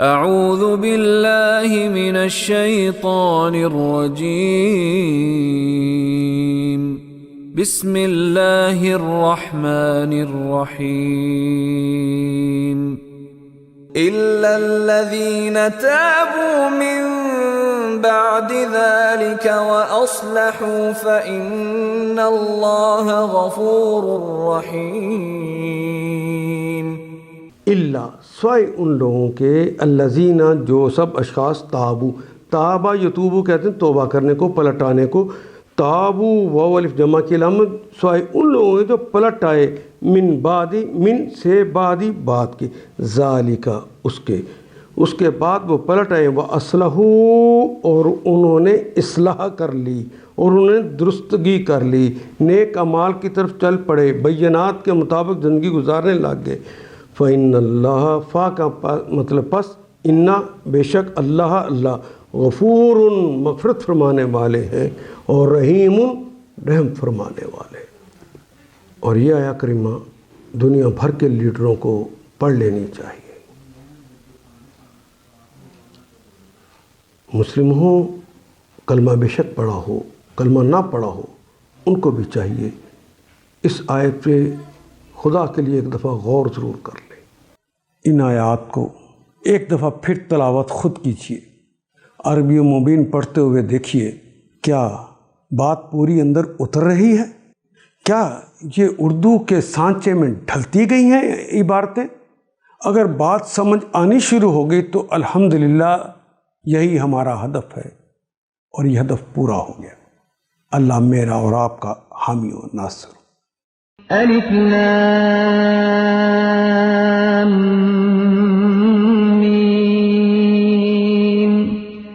اعوذ باللہ من الشیطان الرجیم بسم اللہ الرحمن الرحیم الا الذین تابوا من بعد ذلك واصلحوا فإن اللہ غفور رحیم اللہ سوائے ان لوگوں کے الذین جو سب اشخاص تابا یتوبو کہتے ہیں توبہ کرنے کو، پلٹ آنے کو. تابو واو الف جمع کی علامت، سوائے ان لوگوں کے جو پلٹ آئے من بعدی، من سے بعدی بعد کے، ذالکا اس کے بعد وہ پلٹ آئے، وہ اصلحوا اور انہوں نے اصلاح کر لی اور انہوں نے درستگی کر لی، نیک اعمال کی طرف چل پڑے، بینات کے مطابق زندگی گزارنے لگ گئے. فَإِنَّ اللَّهَ فا کا مطلب پس انا بے شک اللہ غفور مغفرت فرمانے والے ہیں اور رحیم رحم فرمانے والے. اور یہ آیا کریمہ دنیا بھر کے لیڈروں کو پڑھ لینی چاہیے. مسلم ہو، کلمہ بے شک پڑھا ہو، کلمہ نہ پڑھا ہو، ان کو بھی چاہیے اس آیت پہ خدا کے لیے ایک دفعہ غور ضرور کر لیں. ان آیات کو ایک دفعہ پھر تلاوت خود کیجیے، عربی و مبین پڑھتے ہوئے دیکھیے کیا بات پوری اندر اتر رہی ہے، کیا یہ اردو کے سانچے میں ڈھلتی گئی ہیں عبارتیں. اگر بات سمجھ آنی شروع ہو گئی تو الحمدللہ یہی ہمارا ہدف ہے اور یہ ہدف پورا ہو گیا. اللہ میرا اور آپ کا حامی و ناصر. الف لام